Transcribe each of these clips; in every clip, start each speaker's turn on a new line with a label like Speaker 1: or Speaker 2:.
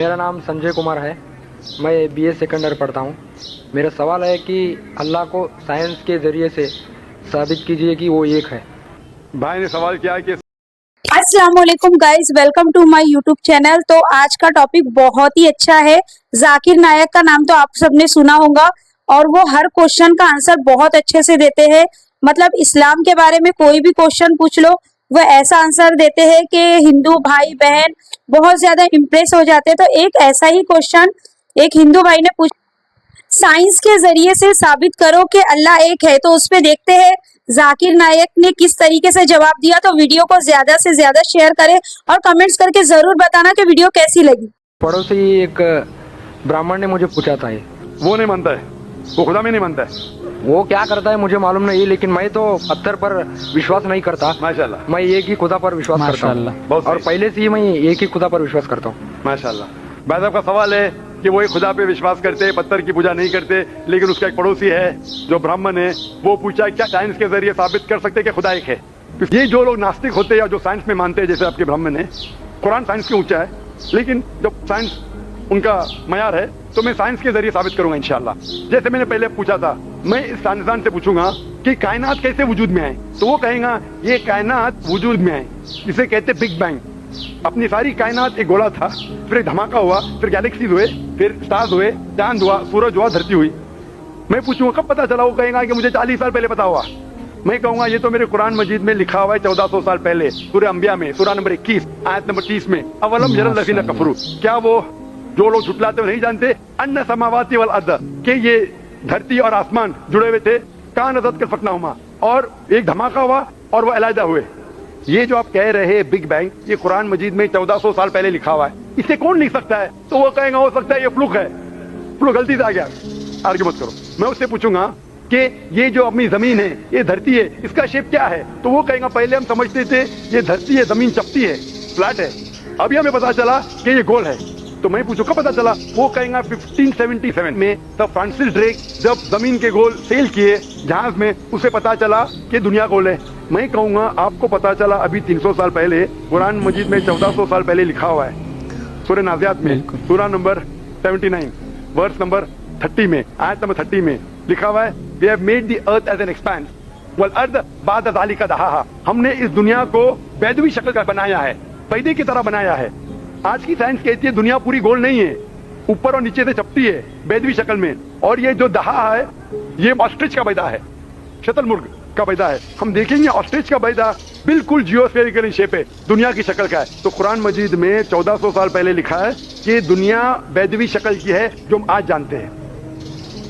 Speaker 1: मेरा नाम संजय कुमार है। मैं बीए सेकंड ईयर पढ़ता हूँ। मेरा सवाल है कि अल्लाह को साइंस के ज़रिए से साबित कीजिए कि वो एक है।
Speaker 2: भाई ने सवाल किया कि
Speaker 3: अस्सलाम वालेकुम guys, welcome to my YouTube channel. तो आज का टॉपिक बहुत ही अच्छा है। जाकिर नायक का नाम तो आप सबने सुना होगा और वो हर क्वेश्चन का आंसर बहुत अच्छे से देते हैं। मतलब इस्लाम के बारे में कोई भी क्वेश्चन पूछ लो, वो ऐसा आंसर देते हैं कि हिंदू भाई बहन बहुत ज्यादा इम्प्रेस हो जाते हैं। तो एक ऐसा ही क्वेश्चन एक हिंदू भाई ने पूछा, साइंस के जरिए से साबित करो कि अल्लाह एक है। तो उसपे देखते हैं जाकिर नायक ने किस तरीके से जवाब दिया। तो वीडियो को ज्यादा से ज्यादा शेयर करें और कमेंट्स करके जरूर बताना कि वीडियो कैसी लगी।
Speaker 1: पड़ोसी एक ब्राह्मण ने मुझे पूछा था ये।
Speaker 2: वो नहीं मानता है, वो खुदा में नहीं मानता है।
Speaker 1: वो क्या करता है मुझे मालूम नहीं, लेकिन मैं तो पत्थर पर विश्वास नहीं करता।
Speaker 2: माशाल्लाह,
Speaker 1: मैं एक ही खुदा पर विश्वास करता हूँ
Speaker 2: बहुत
Speaker 1: और
Speaker 2: सही।
Speaker 1: पहले से ही मैं एक ही खुदा पर विश्वास करता हूँ।
Speaker 2: माशाल्लाह। भाई साहब का सवाल है कि वो एक खुदा पे विश्वास करते, पत्थर की पूजा नहीं करते, लेकिन उसका एक पड़ोसी है जो ब्राह्मण है, वो पूछा क्या साइंस के जरिए साबित कर सकते कि खुदा एक है। ये जो लोग नास्तिक होते हैं या जो साइंस में मानते हैं, जैसे आपके ब्राह्मण है, कुरान साइंस के ऊंचा है, लेकिन जब साइंस उनका मयार है तो मैं साइंस के जरिए साबित करूंगा इंशाल्लाह। जैसे मैंने पहले पूछा था, मैं इस साइंसदान से पूछूंगा कि कायनात कैसे वजूद में आए, तो वो कहेगा ये कायनात वजूद में आए, जिसे कहते बिग बैंग। अपनी सारी कायनात एक गोला था, फिर एक धमाका हुआ, फिर गैलेक्सीज हुए, फिर स्टार्स हुए, चांद हुआ, सूरज हुआ, धरती हुई। मैं पूछूंगा कब पता चला, वो कहेगा कि मुझे 40 साल पहले पता हुआ। मैं कहूंगा ये तो मेरे कुरान मजीद में लिखा हुआ है 1400 साल पहले, सूरह अंबिया में, सूरह नंबर 21 आयत नंबर 30 में, अवलम यरल लज़ीना कफरू। क्या वो जो लोग झुटलाते हुए नहीं जानते अन्ना समावाती वल अर्द, कि ये धरती और आसमान जुड़े हुए थे, कान अज़द के फकनाहुमा, और एक धमाका हुआ और वो अलहदा हुए। ये जो आप कह रहे हैं बिग बैंग, ये कुरान मजीद में 1400 साल पहले लिखा हुआ है, इसे कौन लिख सकता है? तो वो कहेगा हो सकता है ये फ्लूक है, फ्लूक गलती से आ गया। आर्ग्यू मत करो। मैं उससे पूछूंगा कि ये जो अपनी जमीन है, ये धरती है, इसका शेप क्या है? तो वो कहेगा पहले हम समझते थे ये धरती है, जमीन चपटी है, फ्लैट है, अभी हमें पता चला कि ये गोल है। तो मैं पूछू कब पता चला? वो कहेगा 1577 में तब फ्रांसिस ड्रेक जब जमीन के गोल सेल किए जहाज में, उसे पता चला कि दुनिया गोल है। मैं कहूंगा आपको पता चला अभी 300 साल पहले, कुरान मजीद में 1400 साल पहले लिखा हुआ है, सूरह नाज़ियात में, सूरह नंबर 79 वर्स नंबर 30 में, आयत नंबर 30 में लिखा हुआ है, we have made the earth as an expanse वल अर्द बाद ज़ालिका दहाहा। हमने इस दुनिया को बैदवी शक्ल का बनाया है, पैदे की तरह बनाया है। आज की साइंस कहती है दुनिया पूरी गोल नहीं है, ऊपर और नीचे से चपटी है बैदवी शक्ल में, और ये जो दहा है ये ऑस्ट्रिच का बैदा है, शतरमुर्ग का बैदा है। हम देखेंगे ऑस्ट्रिच का बैदा बिल्कुल जियोस्फेरिकल इन शेप है, दुनिया की शक्ल का है। तो कुरान मजीद में 1400 साल पहले लिखा है कि दुनिया बैदवी शक्ल की है जो हम आज जानते हैं।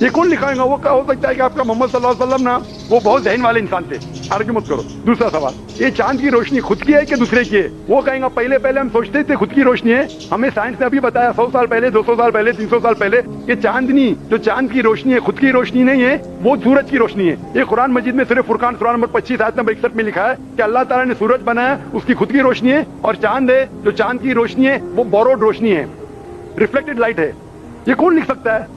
Speaker 2: ये कौन लिखाएगा? वो क्या हो सकता है कि आपका मोहम्मद सल्लल्लाहु अलैहि वसल्लम ना वो बहुत जहन वाले इंसान थे। आर्ग्यू मत करो। दूसरा सवाल, ये चांद की रोशनी खुद की है कि दूसरे की है? वो कहेगा पहले पहले हम सोचते थे खुद की रोशनी है, हमें साइंस ने अभी बताया 100 साल पहले, 200 साल पहले, 300 साल पहले कि चांदनी जो चांद की रोशनी है खुद की रोशनी नहीं है, वो सूरज की रोशनी है। ये कुरान मजीद में सिर्फ फुरकान सूरह नंबर 25 आयत नंबर 61 में लिखा है कि अल्लाह ताला ने सूरज बनाया, उसकी खुद की रोशनी है, और चांद है जो चांद की रोशनी है वो बोरोड रोशनी है, रिफ्लेक्टेड लाइट है। ये कौन लिख सकता है?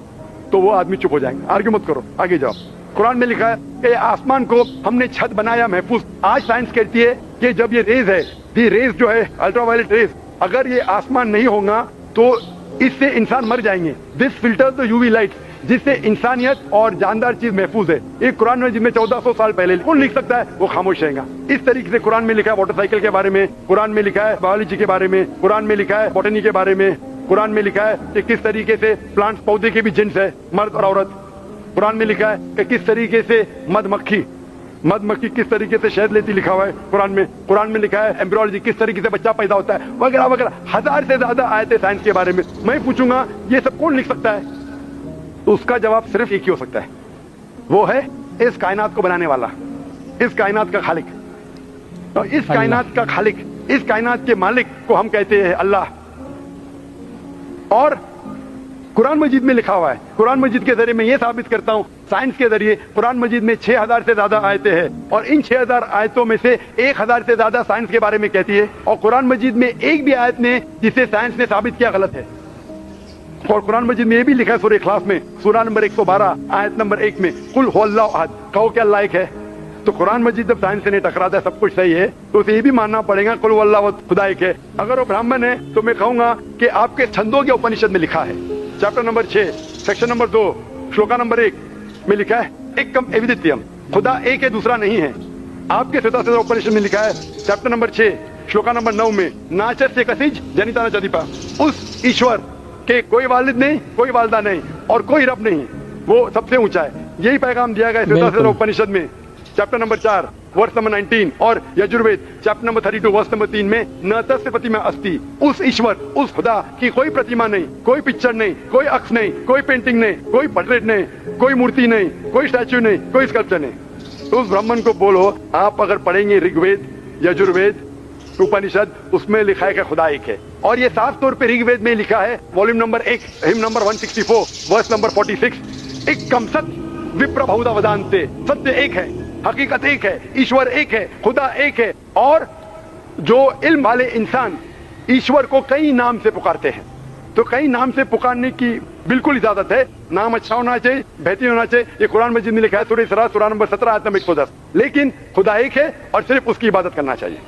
Speaker 2: तो वो आदमी चुप हो जाएंगे। आर्ग्यू मत करो, आगे जाओ। कुरान में लिखा है कि आसमान को हमने छत बनाया महफूज। आज साइंस कहती है कि जब ये रेज है, ये रेज जो है अल्ट्रावायलेट रेज, अगर ये आसमान नहीं होगा तो इससे इंसान मर जाएंगे। This filter the UV light, जिससे इंसानियत और जानदार चीज महफूज है। एक कुरान में जिसमें 1400 साल पहले, कौन लिख सकता है? वो खामोश रहेगा। इस तरीके से कुरान में लिखा है मोटरसाइकिल के बारे में, कुरान में लिखा है बायोलॉजी के बारे में, कुरान में लिखा है बॉटनी के बारे में, कुरान में लिखा है कि किस तरीके से प्लांट्स पौधे के भी जिन्स है, मर्द और औरत। कुरान में लिखा है कि किस तरीके से मधमक्खी किस तरीके से शहद लेती, लिखा हुआ है कुरान में। कुरान में लिखा है एम्ब्रियोलॉजी, किस तरीके से बच्चा पैदा होता है, वगैरह वगैरह। 1000 से ज्यादा आयतें साइंस के बारे में। मैं पूछूंगा ये सब कौन लिख सकता है? तो उसका जवाब सिर्फ एक ही हो सकता है, वो है इस कायनात को बनाने वाला, इस कायनात का खालिक। तो इस कायनात का खालिक, इस कायनात के मालिक को हम कहते हैं अल्लाह। और कुरान मजीद में लिखा हुआ है, कुरान मजीद के जरिए मैं ये साबित करता हूँ साइंस के जरिए। कुरान मजीद में 6000 से ज्यादा आयतें हैं, और इन 6000 आयतों में से 1000 से ज्यादा साइंस के बारे में कहती है, और कुरान मजीद में एक भी आयत ने जिसे साइंस ने साबित किया गलत है। और कुरान मजीद में ये भी लिखा है सूरह इखलास में, सूरह नंबर 112 आयत नंबर 1 में, कुल हुवल्लाहु अहद, कहो क्या अल्लाह एक है। तो कुरान मजीद जब साइंस से नहीं टकराता है, सब कुछ सही है, तो उसे ये भी मानना पड़ेगा कुल वल्लाह खुदा एक है। अगर वो ब्राह्मण है तो मैं कहूंगा कि आपके छंदों के उपनिषद में लिखा है, chapter number 6 section number 2 shloka number 1 में लिखा है एकम एविदित्यम, खुदा एक है दूसरा नहीं है। आपके श्वेता उपनिषद में लिखा है चैप्टर नंबर 6 श्लोका नंबर 9 में नाचर से कसीज जनिता न चदीपा, उस ईश्वर के कोई वालिद नहीं, कोई वालदा नहीं और कोई रब नहीं, वो सबसे ऊंचा है। यही पैगाम दिया गया श्वेता उपनिषद में चैप्टर नंबर 4 वर्ष नंबर 19 और यजुर्वेद चैप्टर नंबर 32 वर्ष नंबर 3 में न तस्य प्रतिमा अस्ति, उस ईश्वर उस खुदा की कोई प्रतिमा नहीं, कोई पिक्चर नहीं, कोई अक्स नहीं, कोई पेंटिंग नहीं, कोई पोर्ट्रेट नहीं, कोई मूर्ति नहीं, कोई स्टैच्यू नहीं, कोई स्कल्पचर नहीं। तो उस ब्राह्मण को बोलो, आप अगर पढ़ेंगे ऋग्वेद यजुर्वेद उपनिषद, उसमें लिखा है कि खुदा एक है। और ये साफ तौर पे ऋग्वेद में लिखा है volume number 1 hymn number 164 verse number 46, एक कम सत्य विप्र बहुधा वदान्ते, सत्य एक है, हकीकत एक है, ईश्वर एक है, खुदा एक है। और जो इल्म वाले इंसान ईश्वर को कई नाम से पुकारते हैं, तो कई नाम से पुकारने की बिल्कुल इजाजत है। नाम अच्छा होना चाहिए, बेहतरीन होना चाहिए। ये कुरान मजीद में लिखा है सूरह इसरा सूरा नंबर 17 आयत नंबर 110। लेकिन खुदा एक है और सिर्फ उसकी इबादत करना चाहिए।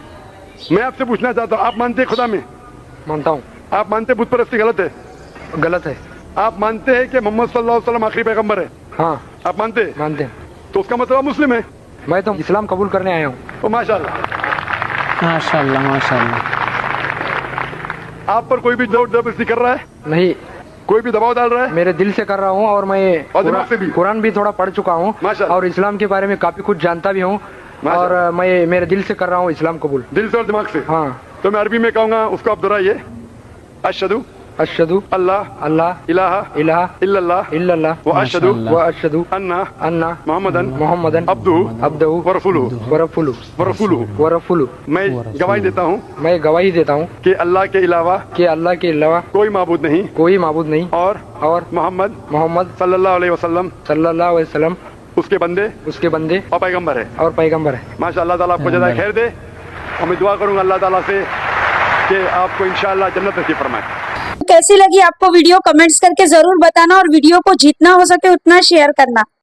Speaker 2: मैं आपसे पूछना चाहता हूँ, आप मानते हैं खुदा में?
Speaker 1: मानता हूँ।
Speaker 2: आप मानते हैं बुत परस्ती गलत है?
Speaker 1: गलत है।
Speaker 2: आप मानते हैं कि मोहम्मद सल्लल्लाहु अलैहि वसल्लम आखिरी पैगंबर है?
Speaker 1: हाँ
Speaker 2: आप मानते हैं?
Speaker 1: मानते हैं।
Speaker 2: तो उसका मतलब आप मुस्लिम है?
Speaker 1: मैं तो इस्लाम कबूल करने आया हूँ।
Speaker 2: तो माशाल्लाह,
Speaker 4: माशाल्लाह माशाल्लाह।
Speaker 2: आप पर कोई भी जोर जबरदस्ती कर रहा है?
Speaker 1: नहीं,
Speaker 2: कोई भी दबाव डाल रहा है?
Speaker 1: मेरे दिल से कर रहा हूँ और मैं
Speaker 2: और दिमाग से भी?
Speaker 1: कुरान भी थोड़ा पढ़ चुका हूँ
Speaker 2: माशाल्लाह।
Speaker 1: और इस्लाम के बारे में काफी कुछ जानता भी हूँ और मैं मेरे दिल से कर रहा हूँ इस्लाम कबूल।
Speaker 2: दिल से और दिमाग से?
Speaker 1: हाँ।
Speaker 2: तो मैं अरबी में कहूंगा, उसको आप दोहराइए। अशहदु
Speaker 1: अशहदु
Speaker 2: अल्लाह
Speaker 1: अल्लाह
Speaker 2: इलाहा
Speaker 1: इलाहा
Speaker 2: इल्लल्लाह
Speaker 1: इल्लल्लाह
Speaker 2: व अशहदु
Speaker 1: व अशहदु
Speaker 2: अन्ना
Speaker 1: अन्ना
Speaker 2: मोहम्मदन
Speaker 1: अब्दुहु
Speaker 2: अब्दुहु व रसूलुहु
Speaker 1: व रसूलुहु।
Speaker 2: मैं गवाही देता हूँ
Speaker 1: मैं गवाही देता हूँ
Speaker 2: कि अल्लाह के अलावा
Speaker 1: के अलावा
Speaker 2: कोई माबूद नहीं
Speaker 1: कोई माबूद नहीं
Speaker 2: और मोहम्मद
Speaker 1: सल्लल्लाहु अलैहि वसल्लम
Speaker 2: उसके बंदे और पैगंबर है। माशाअल्लाह ताला आपको जज़ाए खैर दे। और मैं दुआ करूंगा अल्लाह ताला से कि आपको इंशाअल्लाह जन्नत नसीब फरमाए।
Speaker 3: कैसी लगी आपको वीडियो कमेंट्स करके जरूर बताना और वीडियो को जितना हो सके उतना शेयर करना।